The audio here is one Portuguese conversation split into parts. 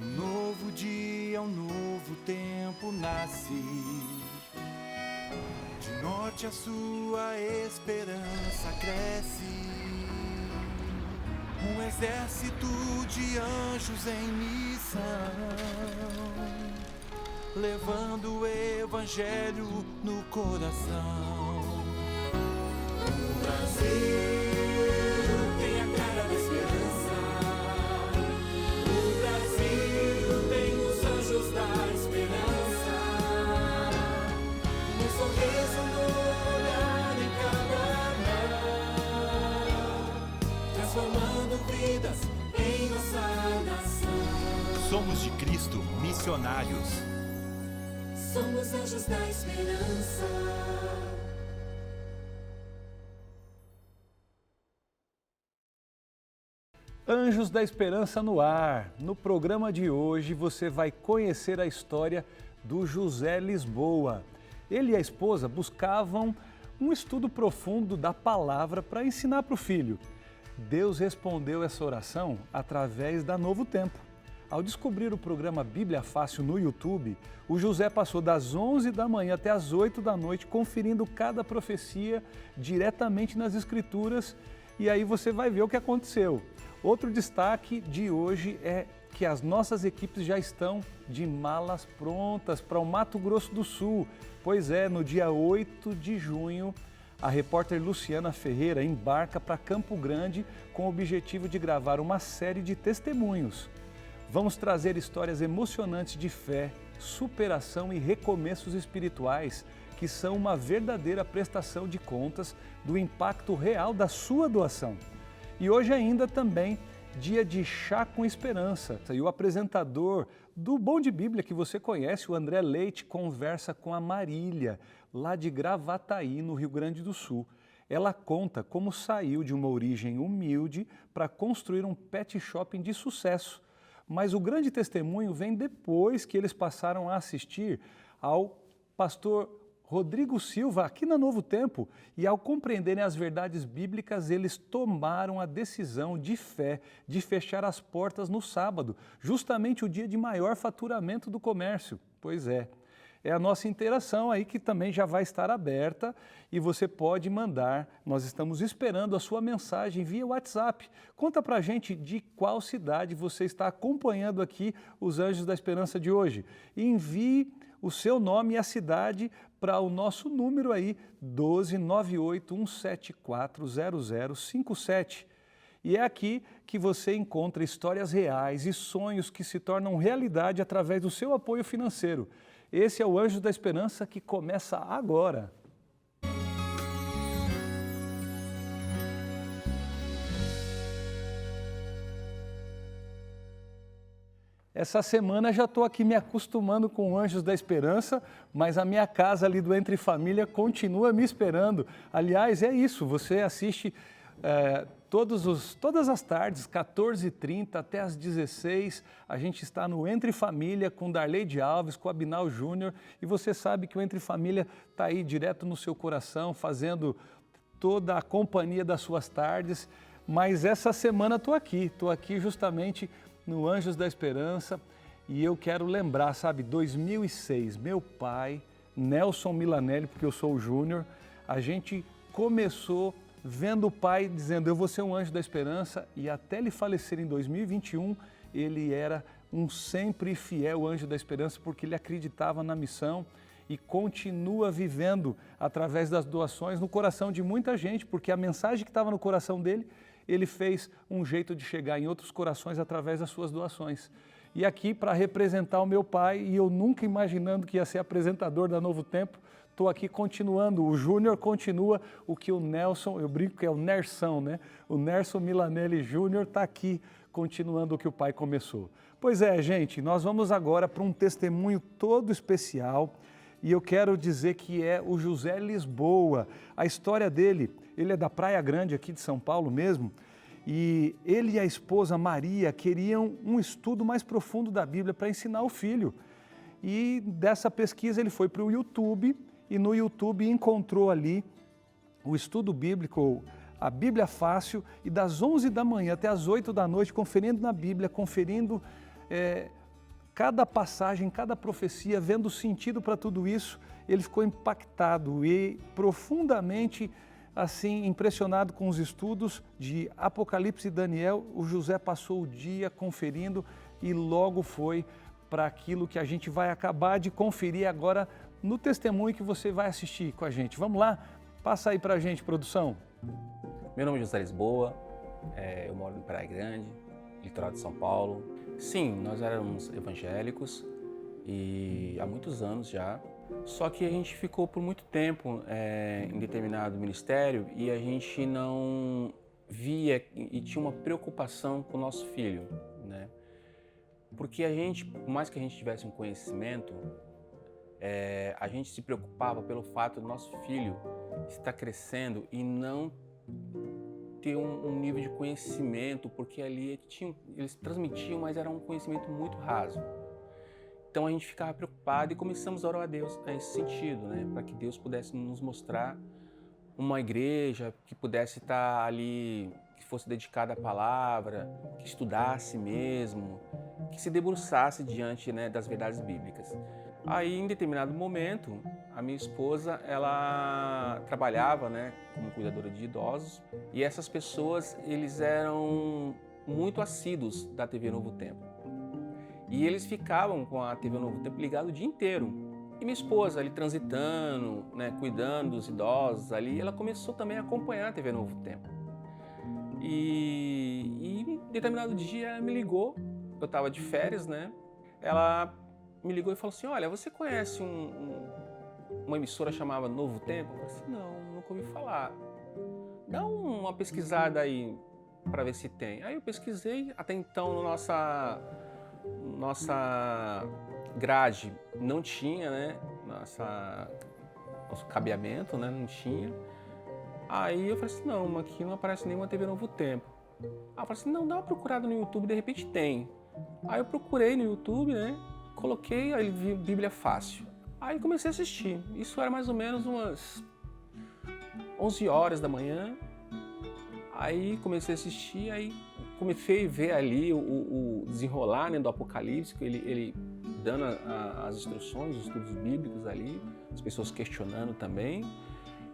Um novo dia, um novo tempo nasce. De norte a sul a esperança cresce. Um exército de anjos em missão, levando o evangelho no coração. O Brasil tem a cara da esperança. O Brasil tem os anjos da esperança. Um sorriso no olhar em cada mão, transformando vidas em nossa nação. Somos de Cristo, missionários. Somos anjos da esperança. Anjos da Esperança no ar. No programa de hoje você vai conhecer a história do José Lisboa. Ele e a esposa buscavam um estudo profundo da palavra para ensinar para o filho. Deus respondeu essa oração através da Novo Tempo. Ao descobrir o programa Bíblia Fácil no YouTube, o José passou das 11 da manhã até as 8 da noite conferindo cada profecia diretamente nas Escrituras e aí você vai ver o que aconteceu. Outro destaque de hoje é que as nossas equipes já estão de malas prontas para o Mato Grosso do Sul. Pois é, no dia 8 de junho, a repórter Luciana Ferreira embarca para Campo Grande com o objetivo de gravar uma série de testemunhos. Vamos trazer histórias emocionantes de fé, superação e recomeços espirituais, que são uma verdadeira prestação de contas do impacto real da sua doação. E hoje ainda também dia de Chá com Esperança. E o apresentador do Bom de Bíblia que você conhece, o André Leite, conversa com a Marília, lá de Gravataí, no Rio Grande do Sul. Ela conta como saiu de uma origem humilde para construir um pet shopping de sucesso. Mas o grande testemunho vem depois que eles passaram a assistir ao pastor Rodrigo Silva aqui na Novo Tempo e ao compreenderem as verdades bíblicas, eles tomaram a decisão de fé de fechar as portas no sábado, justamente o dia de maior faturamento do comércio. Pois é a nossa interação aí que também já vai estar aberta e você pode mandar, nós estamos esperando a sua mensagem via WhatsApp. Conta pra gente de qual cidade você está acompanhando aqui os Anjos da Esperança de hoje. E envie o seu nome e a cidade para o nosso número aí, 12981740057. E é aqui que você encontra histórias reais e sonhos que se tornam realidade através do seu apoio financeiro. Esse é o Anjo da Esperança que começa agora. Essa semana já estou aqui me acostumando com Anjos da Esperança, mas a minha casa ali do Entre Família continua me esperando. Aliás, é isso, você assiste todas as tardes, 14h30 até as 16h, a gente está no Entre Família com Darleide Alves, com Abinal Júnior, e você sabe que o Entre Família está aí direto no seu coração, fazendo toda a companhia das suas tardes, mas essa semana estou aqui justamente no Anjos da Esperança, e eu quero lembrar, 2006, meu pai, Nelson Milanelli, porque eu sou o Júnior, a gente começou vendo o pai dizendo, eu vou ser um anjo da esperança, e até ele falecer em 2021, ele era um sempre fiel anjo da esperança, porque ele acreditava na missão e continua vivendo através das doações no coração de muita gente, porque a mensagem que estava no coração dele, ele fez um jeito de chegar em outros corações através das suas doações. E aqui para representar o meu pai, e eu nunca imaginando que ia ser apresentador da Novo Tempo, estou aqui continuando, o Júnior continua o que o Nelson, eu brinco que é o Nersão, né? O Nerson Milanelli Júnior está aqui continuando o que o pai começou. Pois é, gente, nós vamos agora para um testemunho todo especial e eu quero dizer que é o José Lisboa. A história dele, ele é da Praia Grande aqui de São Paulo mesmo, e ele e a esposa Maria queriam um estudo mais profundo da Bíblia para ensinar o filho. E dessa pesquisa ele foi para o YouTube, e no YouTube encontrou ali o estudo bíblico, a Bíblia Fácil, e das 11 da manhã até as 8 da noite, conferindo na Bíblia, conferindo cada passagem, cada profecia, vendo sentido para tudo isso, ele ficou impactado e profundamente assim impressionado com os estudos de Apocalipse e Daniel. O José passou o dia conferindo e logo foi para aquilo que a gente vai acabar de conferir agora no testemunho que você vai assistir com a gente. Vamos lá? Passa aí para a gente, produção. Meu nome é José Lisboa, eu moro em Praia Grande, litoral de São Paulo. Sim, nós éramos evangélicos e há muitos anos já. Só que a gente ficou por muito tempo em determinado ministério e a gente não via e tinha uma preocupação com o nosso filho, né? Porque a gente, por mais que a gente tivesse um conhecimento, a gente se preocupava pelo fato do nosso filho estar crescendo e não ter um nível de conhecimento, porque ali eles transmitiam, mas era um conhecimento muito raso. Então a gente ficava preocupado e começamos a orar a Deus nesse sentido, né? Para que Deus pudesse nos mostrar uma igreja que pudesse estar ali, que fosse dedicada à palavra, que estudasse mesmo, que se debruçasse diante, né, das verdades bíblicas. Aí, em determinado momento, a minha esposa, ela trabalhava, né, como cuidadora de idosos, e essas pessoas, eles eram muito assíduos da TV Novo Tempo. E eles ficavam com a TV Novo Tempo ligada o dia inteiro. E minha esposa ali transitando, né, cuidando dos idosos ali, ela começou também a acompanhar a TV Novo Tempo. E em determinado dia ela me ligou, eu estava de férias, né? Ela me ligou e falou assim: olha, você conhece uma emissora chamada Novo Tempo? Eu falei assim: não, nunca ouvi falar. Dá uma pesquisada aí para ver se tem. Aí eu pesquisei, até então nossa grade não tinha, né? Nosso cabeamento, né? Não tinha. Aí eu falei assim: não, aqui não aparece nenhuma TV Novo Tempo. Aí eu falei assim: não, dá uma procurada no YouTube, de repente tem. Aí eu procurei no YouTube, né? Coloquei, aí vi Bíblia Fácil. Aí comecei a assistir. Isso era mais ou menos umas 11 horas da manhã. Aí comecei a assistir, aí comecei a ver ali o desenrolar, né, do Apocalipse, ele dando as instruções, os estudos bíblicos ali, as pessoas questionando também.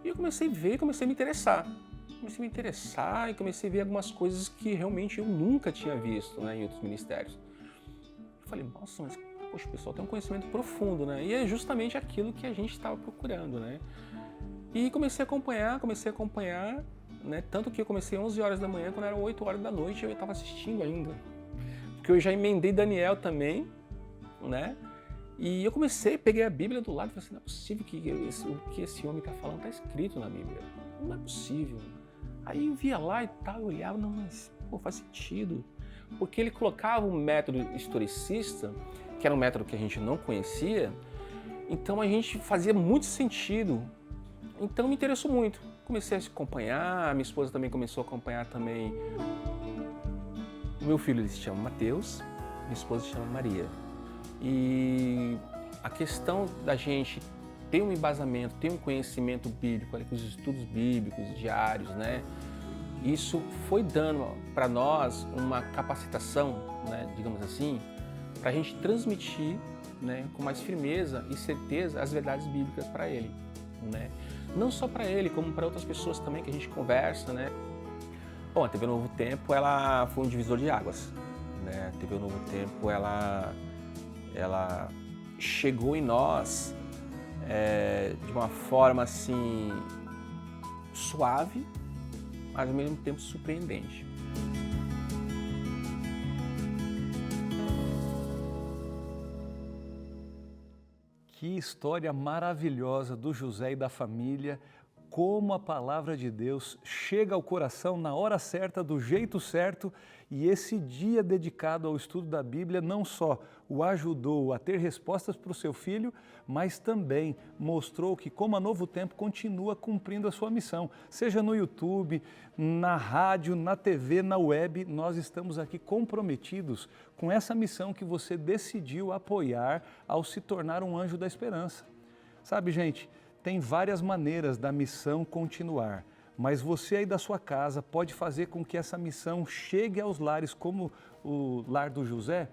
E eu comecei a ver, comecei a me interessar. Comecei a me interessar e comecei a ver algumas coisas que realmente eu nunca tinha visto, né, em outros ministérios. Eu falei: nossa, mas poxa, o pessoal tem um conhecimento profundo, né? E é justamente aquilo que a gente estava procurando, né? E comecei a acompanhar, né? Tanto que eu comecei 11 horas da manhã, quando eram 8 horas da noite eu estava assistindo ainda. Porque eu já emendei Daniel também, né? E eu peguei a Bíblia do lado e falei assim: não é possível que o que esse homem está falando está escrito na Bíblia. Não é possível. Aí eu via lá e tal, eu olhava, não, mas pô, faz sentido. Porque ele colocava um método historicista, que era um método que a gente não conhecia, então a gente fazia muito sentido. Então me interessou muito. Comecei a acompanhar, minha esposa também começou a acompanhar também. O meu filho, ele se chama Mateus, minha esposa se chama Maria. E a questão da gente ter um embasamento, ter um conhecimento bíblico, com os estudos bíblicos diários, né? Isso foi dando para nós uma capacitação, né, digamos assim, para a gente transmitir, né, com mais firmeza e certeza as verdades bíblicas para ele, né? Não só para ele, como para outras pessoas também que a gente conversa, né? Bom, a TV Novo Tempo, ela foi um divisor de águas, né? A TV Novo Tempo, ela chegou em nós de uma forma assim suave, mas ao mesmo tempo surpreendente. Que história maravilhosa do José e da família, como a palavra de Deus chega ao coração na hora certa, do jeito certo, e esse dia dedicado ao estudo da Bíblia não só o ajudou a ter respostas para o seu filho, mas também mostrou que, como a Novo Tempo, continua cumprindo a sua missão. Seja no YouTube, na rádio, na TV, na web, nós estamos aqui comprometidos com essa missão que você decidiu apoiar ao se tornar um anjo da esperança. Sabe, gente, tem várias maneiras da missão continuar, mas você aí da sua casa pode fazer com que essa missão chegue aos lares como o lar do José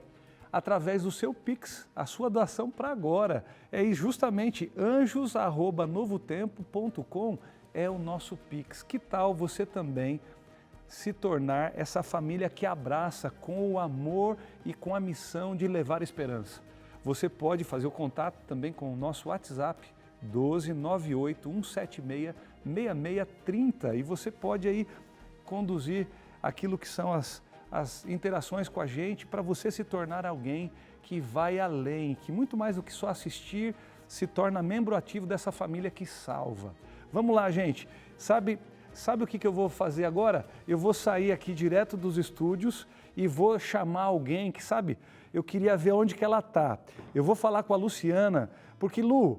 através do seu Pix, a sua doação para agora. É justamente anjos@novotempo.com é o nosso Pix. Que tal você também se tornar essa família que abraça com o amor e com a missão de levar esperança? Você pode fazer o contato também com o nosso WhatsApp, 12 98 176 6630, e você pode aí conduzir aquilo que são as interações com a gente para você se tornar alguém que vai além, que muito mais do que só assistir, se torna membro ativo dessa família que salva. Vamos lá, gente. Sabe o que eu vou fazer agora? Eu vou sair aqui direto dos estúdios e vou chamar alguém que, sabe, eu queria ver onde que ela está. Eu vou falar com a Luciana, porque Lu,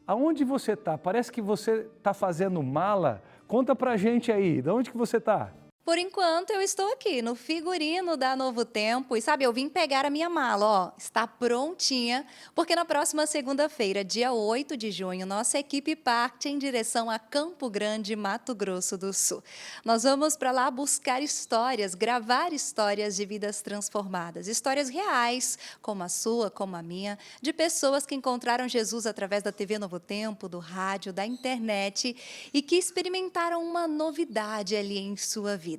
aonde você está? Parece que você está fazendo mala. Conta pra gente aí, de onde que você está? Por enquanto, eu estou aqui no figurino da Novo Tempo e, sabe, eu vim pegar a minha mala, ó, está prontinha, porque na próxima segunda-feira, dia 8 de junho, nossa equipe parte em direção a Campo Grande, Mato Grosso do Sul. Nós vamos para lá buscar histórias, gravar histórias de vidas transformadas, histórias reais, como a sua, como a minha, de pessoas que encontraram Jesus através da TV Novo Tempo, do rádio, da internet e que experimentaram uma novidade ali em sua vida.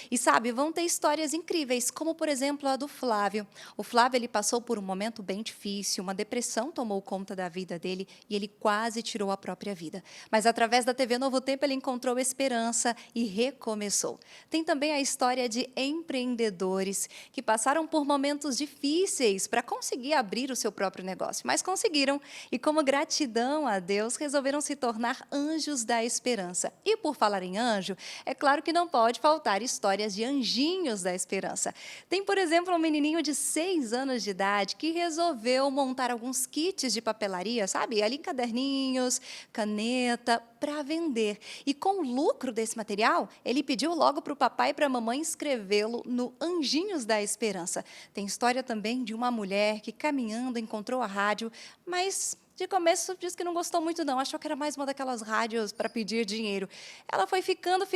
E sabe, vão ter histórias incríveis, como por exemplo a do Flávio. O Flávio, ele passou por um momento bem difícil, uma depressão tomou conta da vida dele e ele quase tirou a própria vida. Mas através da TV Novo Tempo ele encontrou esperança e recomeçou. Tem também a história de empreendedores que passaram por momentos difíceis para conseguir abrir o seu próprio negócio, mas conseguiram e como gratidão a Deus resolveram se tornar anjos da esperança. E por falar em anjo, é claro que não pode faltar histórias de anjinhos da esperança. Tem, por exemplo, um menininho de 6 anos de idade que resolveu montar alguns kits de papelaria, sabe? Ali caderninhos, caneta, para vender. E com o lucro desse material, ele pediu logo para o papai e para a mamãe escrevê-lo no Anjinhos da Esperança. Tem história também de uma mulher que caminhando encontrou a rádio, mas de começo disse que não gostou muito não, achou que era mais uma daquelas rádios para pedir dinheiro. Ela foi ficando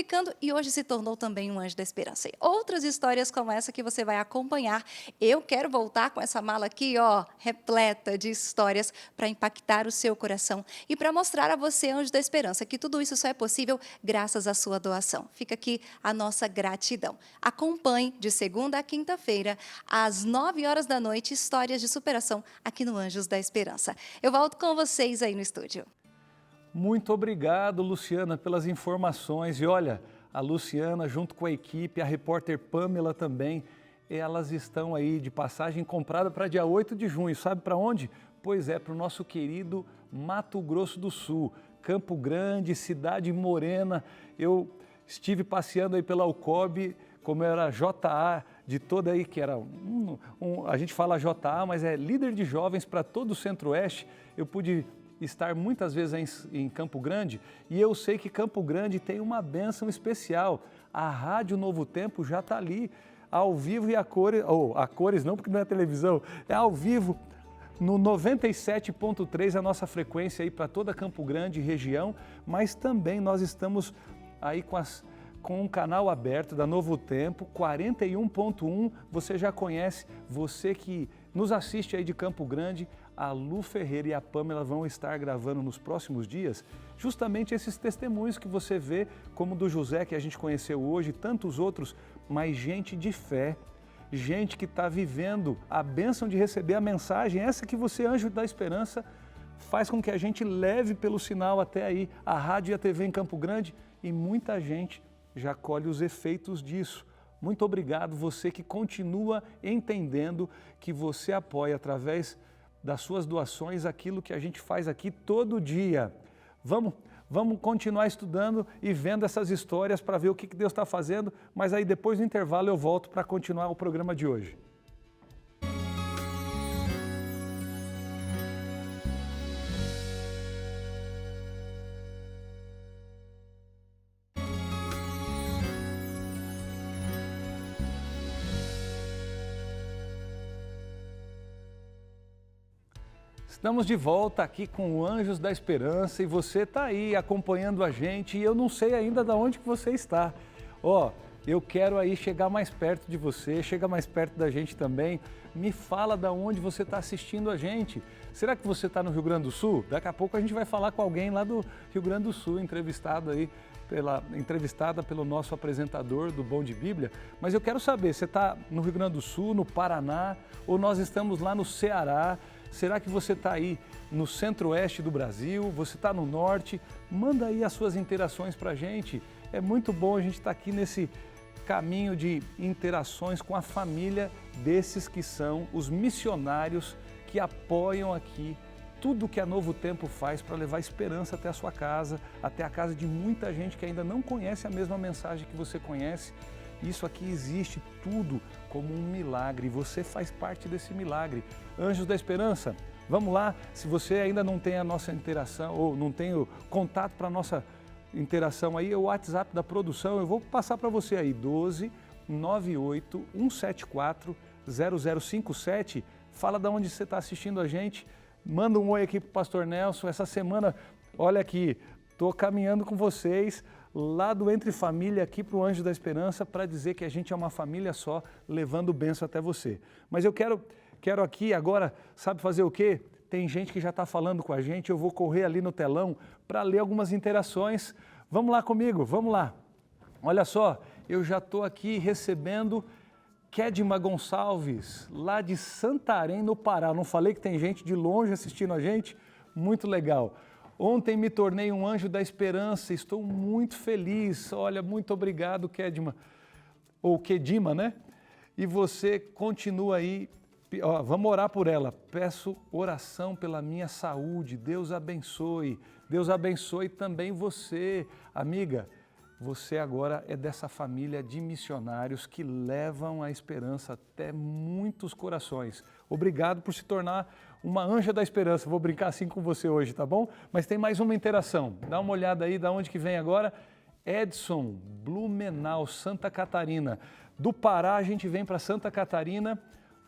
e hoje se tornou também um anjo da esperança. E outras histórias como essa que você vai acompanhar. Eu quero voltar com essa mala aqui, ó, repleta de histórias para impactar o seu coração e para mostrar a você, anjo da esperança, que tudo isso só é possível graças à sua doação. Fica aqui a nossa gratidão. Acompanhe de segunda a quinta-feira, às 9 horas da noite, histórias de superação aqui no Anjos da Esperança. Eu volto com vocês aí no estúdio. Muito obrigado, Luciana, pelas informações. E olha, a Luciana, junto com a equipe, a repórter Pamela também, elas estão aí de passagem comprada para dia 8 de junho. Sabe para onde? Pois é, para o nosso querido Mato Grosso do Sul, Campo Grande, Cidade Morena. Eu estive passeando aí pela UCOB, como era JA de toda aí, que era a gente fala JA, mas é líder de jovens para todo o Centro-Oeste. Eu pude estar muitas vezes em Campo Grande e eu sei que Campo Grande tem uma bênção especial. A Rádio Novo Tempo já está ali, ao vivo e a cores, a cores não porque não é televisão, é ao vivo, no 97.3, a nossa frequência aí para toda Campo Grande e região, mas também nós estamos aí com um canal aberto da Novo Tempo, 41.1, você já conhece, você que nos assiste aí de Campo Grande, a Lu Ferreira e a Pamela vão estar gravando nos próximos dias justamente esses testemunhos que você vê, como do José que a gente conheceu hoje, tantos outros, mas gente de fé, gente que está vivendo a bênção de receber a mensagem, essa que você, anjo da esperança, faz com que a gente leve pelo sinal até aí, a rádio e a TV em Campo Grande, e muita gente já colhe os efeitos disso. Muito obrigado, você que continua entendendo que você apoia através das suas doações aquilo que a gente faz aqui todo dia. Vamos continuar estudando e vendo essas histórias para ver o que Deus está fazendo, mas aí depois do intervalo eu volto para continuar o programa de hoje. Estamos de volta aqui com o Anjos da Esperança e você está aí acompanhando a gente e eu não sei ainda de onde que você está. Ó, Eu quero aí chegar mais perto de você, chega mais perto da gente também. Me fala de onde você está assistindo a gente. Será que você está no Rio Grande do Sul? Daqui a pouco a gente vai falar com alguém lá do Rio Grande do Sul, entrevistada pelo nosso apresentador do Bom de Bíblia. Mas eu quero saber, você está no Rio Grande do Sul, no Paraná, ou nós estamos lá no Ceará? Será que você está aí no centro-oeste do Brasil? Você está no norte? Manda aí as suas interações para a gente. É muito bom a gente estar aqui nesse caminho de interações com a família desses que são os missionários que apoiam aqui tudo que a Novo Tempo faz para levar esperança até a sua casa, até a casa de muita gente que ainda não conhece a mesma mensagem que você conhece. Isso aqui existe tudo como um milagre, você faz parte desse milagre. Anjos da Esperança, vamos lá, se você ainda não tem a nossa interação ou não tem o contato para a nossa interação aí, o WhatsApp da produção, eu vou passar para você aí, 12 98 174 0057. Fala de onde você está assistindo a gente, manda um oi aqui para o Pastor Nelson. Essa semana, olha aqui, estou caminhando com vocês lá do Entre Família aqui para o Anjo da Esperança para dizer que a gente é uma família só, levando bênção até você. Mas eu quero aqui agora, sabe fazer o quê? Tem gente que já está falando com a gente, eu vou correr ali no telão para ler algumas interações. Vamos lá comigo, vamos lá. Olha só, eu já estou aqui recebendo Kedma Gonçalves, lá de Santarém, no Pará. Não falei que tem gente de longe assistindo a gente? Muito legal. Ontem me tornei um anjo da esperança, estou muito feliz. Olha, muito obrigado, Kedma, ou Kedima, né? E você continua aí. Ó, vamos orar por ela. Peço oração pela minha saúde. Deus abençoe. Deus abençoe também você, amiga. Você agora é dessa família de missionários que levam a esperança até muitos corações. Obrigado por se tornar uma anja da esperança. Vou brincar assim com você hoje, tá bom? Mas tem mais uma interação. Dá uma olhada aí, da onde que vem agora. Edson, Blumenau, Santa Catarina. Do Pará a gente vem para Santa Catarina.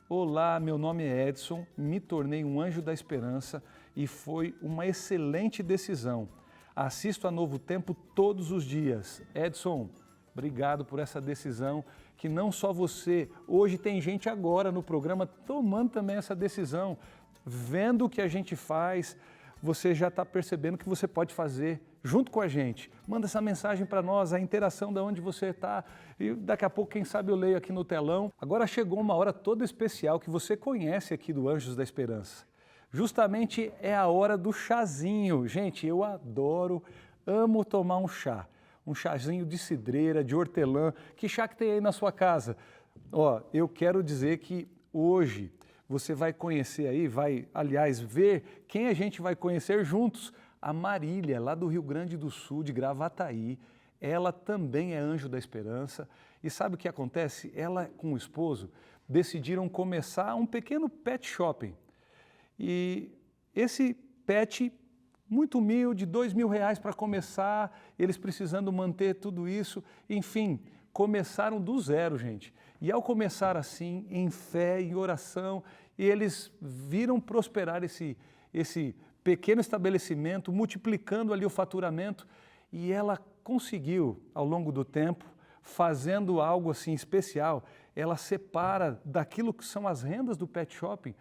Olá, meu nome é Edson, me tornei um anjo da esperança e foi uma excelente decisão. Assisto a Novo Tempo todos os dias. Edson, obrigado por essa decisão, que não só você, hoje tem gente agora no programa tomando também essa decisão, vendo o que a gente faz, você já está percebendo que você pode fazer junto com a gente. Manda essa mensagem para nós, a interação de onde você está, e daqui a pouco, quem sabe, eu leio aqui no telão. Agora chegou uma hora toda especial que você conhece aqui do Anjos da Esperança. Justamente é a hora do chazinho. Gente, eu adoro, amo tomar um chá. Um chazinho de cidreira, de hortelã. Que chá que tem aí na sua casa? Ó, eu quero dizer que hoje você vai conhecer aí, vai, aliás, ver quem a gente vai conhecer juntos. A Marília, lá do Rio Grande do Sul, de Gravataí. Ela também é anjo da esperança. E sabe o que acontece? Ela com o esposo decidiram começar um pequeno pet shopping. E esse pet, muito humilde, R$2.000 para começar, eles precisando manter tudo isso, enfim, começaram do zero, gente. E ao começar assim, em fé, em oração, eles viram prosperar esse pequeno estabelecimento, multiplicando ali o faturamento, e ela conseguiu, ao longo do tempo, fazendo algo assim especial, ela separa daquilo que são as rendas do pet shopping,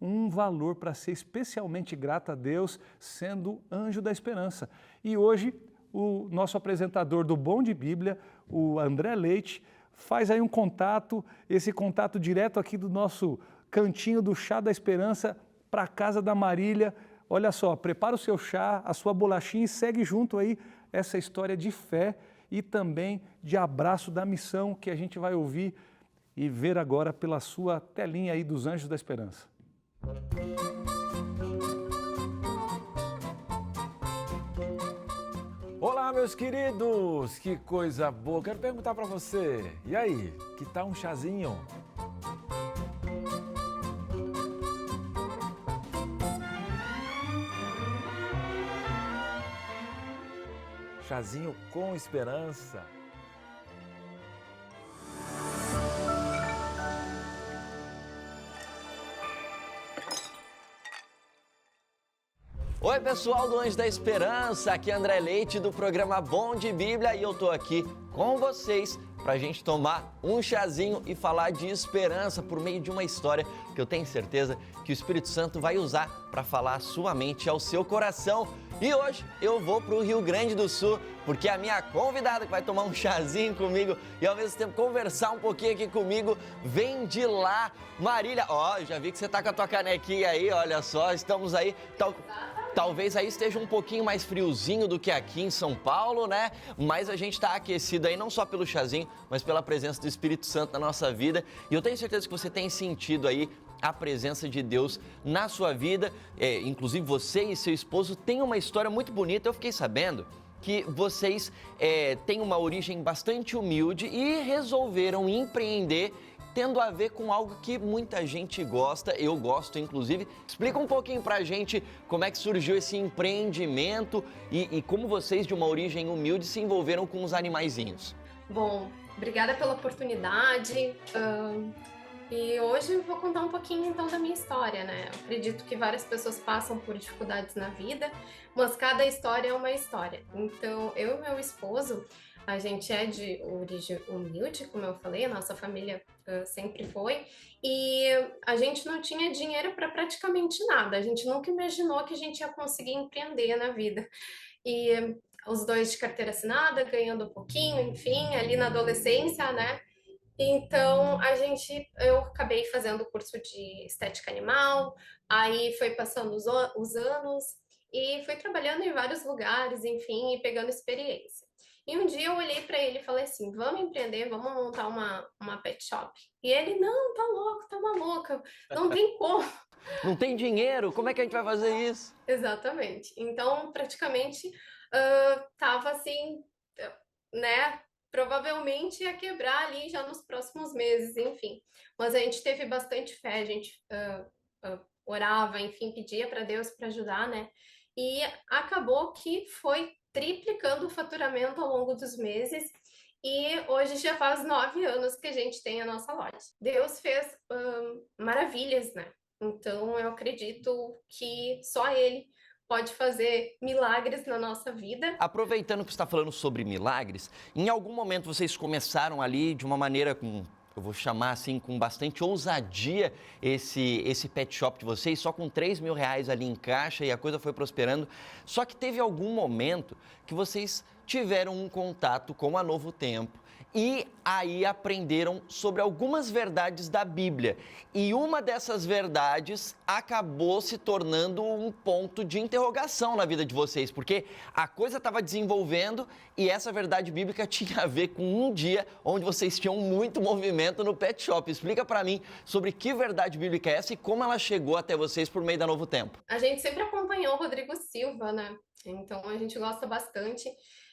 um valor para ser especialmente grata a Deus, sendo anjo da esperança. E hoje, o nosso apresentador do Bom de Bíblia, o André Leite, faz aí um contato, esse contato direto aqui do nosso cantinho do Chá da Esperança para a casa da Marília. Olha só, prepara o seu chá, a sua bolachinha e segue junto aí essa história de fé e também de abraço da missão que a gente vai ouvir e ver agora pela sua telinha aí dos Anjos da Esperança. Olá, meus queridos! Que coisa boa! Quero perguntar para você, e aí, que tal um chazinho? Chazinho com esperança. Oi, pessoal do Anjo da Esperança, aqui é André Leite do programa Bom de Bíblia e eu tô aqui com vocês pra gente tomar um chazinho e falar de esperança por meio de uma história que eu tenho certeza que o Espírito Santo vai usar para falar à sua mente e ao seu coração. E hoje eu vou para o Rio Grande do Sul, porque a minha convidada que vai tomar um chazinho comigo e ao mesmo tempo conversar um pouquinho aqui comigo, vem de lá. Marília, eu já vi que você tá com a tua canequinha aí, olha só, estamos aí... Talvez aí esteja um pouquinho mais friozinho do que aqui em São Paulo, né? Mas a gente está aquecido aí não só pelo chazinho, mas pela presença do Espírito Santo na nossa vida. E eu tenho certeza que você tem sentido aí a presença de Deus na sua vida. Inclusive você e seu esposo têm uma história muito bonita. Eu fiquei sabendo que vocês têm uma origem bastante humilde e resolveram empreender tendo a ver com algo que muita gente gosta, eu gosto inclusive. Explica um pouquinho pra gente como é que surgiu esse empreendimento e como vocês de uma origem humilde se envolveram com os animaizinhos. Bom, obrigada pela oportunidade. E hoje eu vou contar um pouquinho então da minha história, né? Eu acredito que várias pessoas passam por dificuldades na vida, mas cada história é uma história. Então, eu e meu esposo, a gente é de origem humilde, como eu falei, a nossa família sempre foi, e a gente não tinha dinheiro para praticamente nada, a gente nunca imaginou que a gente ia conseguir empreender na vida. E os dois de carteira assinada, ganhando um pouquinho, enfim, ali na adolescência, né? Então, eu acabei fazendo o curso de estética animal, aí foi passando os anos, e fui trabalhando em vários lugares, enfim, e pegando experiência. E um dia eu olhei para ele e falei assim, vamos empreender, vamos montar uma pet shop. E ele, não, tá louco, tá maluca, não tem como. Não tem dinheiro, como é que a gente vai fazer isso? Exatamente. Então, praticamente, tava assim, né, provavelmente ia quebrar ali já nos próximos meses, enfim. Mas a gente teve bastante fé, a gente orava, enfim, pedia para Deus para ajudar, né? E acabou que foi triplicando o faturamento ao longo dos meses e hoje já faz 9 anos que a gente tem a nossa loja. Deus fez maravilhas, né? Então eu acredito que só Ele pode fazer milagres na nossa vida. Aproveitando que você está falando sobre milagres, em algum momento vocês começaram ali de uma maneira eu vou chamar assim, com bastante ousadia esse pet shop de vocês, só com R$3.000 ali em caixa e a coisa foi prosperando. Só que teve algum momento que vocês tiveram um contato com a Novo Tempo e aí aprenderam sobre algumas verdades da Bíblia. E uma dessas verdades acabou se tornando um ponto de interrogação na vida de vocês, porque a coisa estava desenvolvendo e essa verdade bíblica tinha a ver com um dia onde vocês tinham muito movimento no pet shop. Explica para mim sobre que verdade bíblica é essa e como ela chegou até vocês por meio da Novo Tempo. A gente sempre acompanhou o Rodrigo Silva, né? Então a gente gosta bastante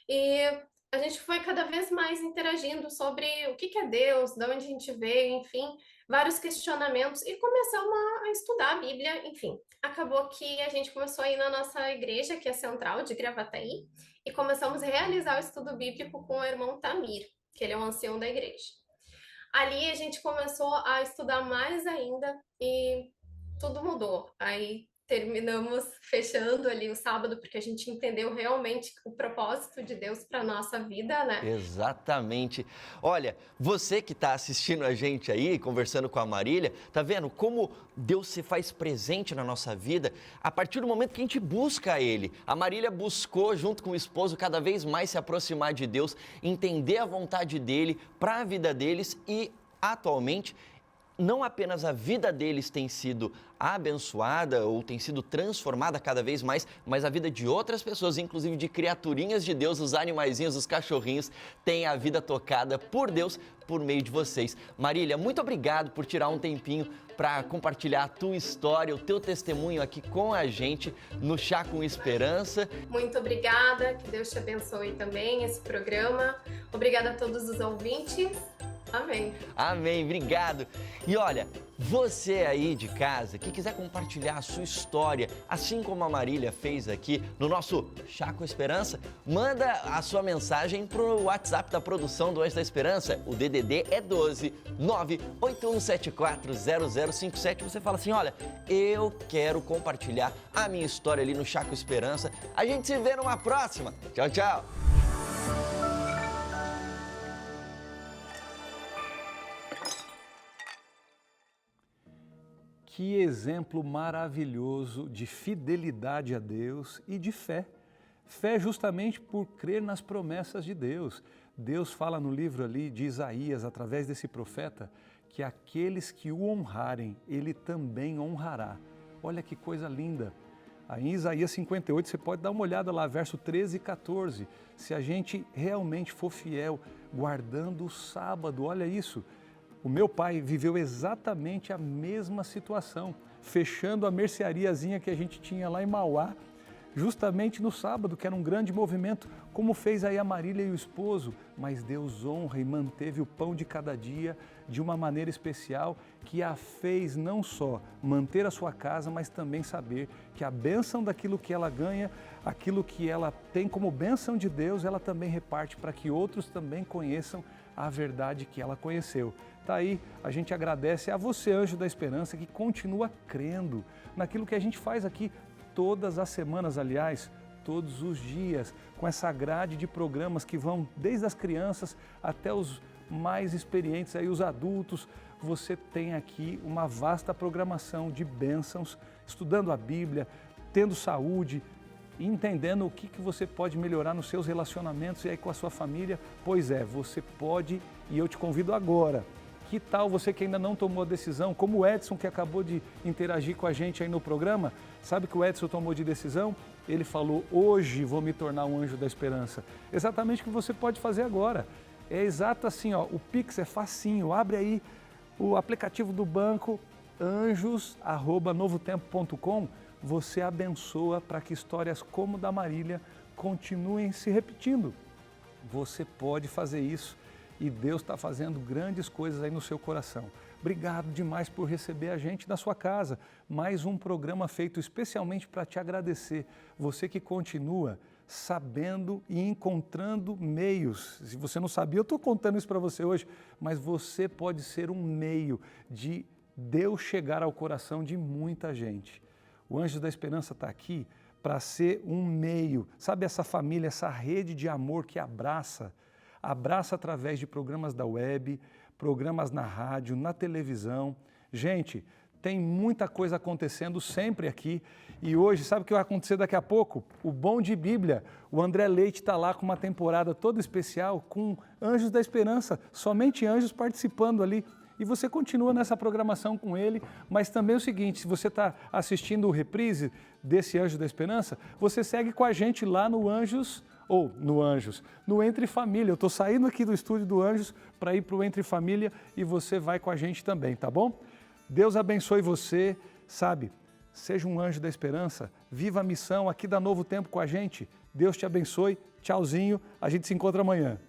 e a gente foi cada vez mais interagindo sobre o que é Deus, de onde a gente veio, enfim, vários questionamentos e começamos a estudar a Bíblia, enfim. Acabou que a gente começou a ir na nossa igreja, que é central de Gravataí, e começamos a realizar o estudo bíblico com o irmão Tamir, que ele é o ancião da igreja. Ali a gente começou a estudar mais ainda e tudo mudou. Aí terminamos fechando ali o sábado, porque a gente entendeu realmente o propósito de Deus para nossa vida, né? Exatamente. Olha, você que está assistindo a gente aí, conversando com a Marília, tá vendo como Deus se faz presente na nossa vida a partir do momento que a gente busca Ele. A Marília buscou, junto com o esposo, cada vez mais se aproximar de Deus, entender a vontade dEle para a vida deles e, atualmente, não apenas a vida deles tem sido abençoada ou tem sido transformada cada vez mais, mas a vida de outras pessoas, inclusive de criaturinhas de Deus, os animaizinhos, os cachorrinhos, tem a vida tocada por Deus por meio de vocês. Marília, muito obrigado por tirar um tempinho para compartilhar a tua história, o teu testemunho aqui com a gente no Chá com Esperança. Muito obrigada, que Deus te abençoe também esse programa. Obrigada a todos os ouvintes. Amém. Amém, obrigado. E olha, você aí de casa que quiser compartilhar a sua história, assim como a Marília fez aqui no nosso Chá com Esperança, manda a sua mensagem pro WhatsApp da produção do Anjo da Esperança. O DDD é 12 981740057. Você fala assim, olha, eu quero compartilhar a minha história ali no Chá com Esperança. A gente se vê numa próxima. Tchau, tchau. Que exemplo maravilhoso de fidelidade a Deus e de fé. Fé justamente por crer nas promessas de Deus. Deus fala no livro ali de Isaías, através desse profeta, que aqueles que o honrarem, Ele também honrará. Olha que coisa linda. Aí em Isaías 58, você pode dar uma olhada lá, verso 13 e 14. Se a gente realmente for fiel, guardando o sábado, olha isso. O meu pai viveu exatamente a mesma situação, fechando a merceariazinha que a gente tinha lá em Mauá, justamente no sábado, que era um grande movimento, como fez aí a Marília e o esposo, mas Deus honra e manteve o pão de cada dia de uma maneira especial, que a fez não só manter a sua casa, mas também saber que a bênção daquilo que ela ganha, aquilo que ela tem como bênção de Deus, ela também reparte para que outros também conheçam a verdade que ela conheceu. Tá aí, a gente agradece a você, Anjo da Esperança, que continua crendo naquilo que a gente faz aqui todas as semanas, aliás, todos os dias, com essa grade de programas que vão desde as crianças até os mais experientes, aí os adultos. Você tem aqui uma vasta programação de bênçãos, estudando a Bíblia, tendo saúde, entendendo o que você pode melhorar nos seus relacionamentos e aí com a sua família. Pois é, você pode, e eu te convido agora. Que tal você que ainda não tomou a decisão, como o Edson, que acabou de interagir com a gente aí no programa? Sabe que o Edson tomou de decisão? Ele falou, hoje vou me tornar um anjo da esperança. Exatamente o que você pode fazer agora. É exato assim, ó, o Pix é facinho, abre aí o aplicativo do banco, anjos@novotempo.com, você abençoa para que histórias como da Marília continuem se repetindo. Você pode fazer isso. E Deus está fazendo grandes coisas aí no seu coração. Obrigado demais por receber a gente na sua casa. Mais um programa feito especialmente para te agradecer. Você que continua sabendo e encontrando meios. Se você não sabia, eu estou contando isso para você hoje, mas você pode ser um meio de Deus chegar ao coração de muita gente. O Anjo da Esperança está aqui para ser um meio. Sabe essa família, essa rede de amor que abraça através de programas da web, programas na rádio, na televisão. Gente, tem muita coisa acontecendo sempre aqui. E hoje, sabe o que vai acontecer daqui a pouco? O Bom de Bíblia. O André Leite está lá com uma temporada toda especial com Anjos da Esperança, somente anjos participando ali. E você continua nessa programação com ele, mas também é o seguinte, se você está assistindo o reprise desse Anjo da Esperança, você segue com a gente lá no Anjos, no Entre Família. Eu estou saindo aqui do estúdio do Anjos para ir para o Entre Família e você vai com a gente também, tá bom? Deus abençoe você, sabe? Seja um anjo da esperança, viva a missão aqui da Novo Tempo com a gente. Deus te abençoe, tchauzinho, a gente se encontra amanhã.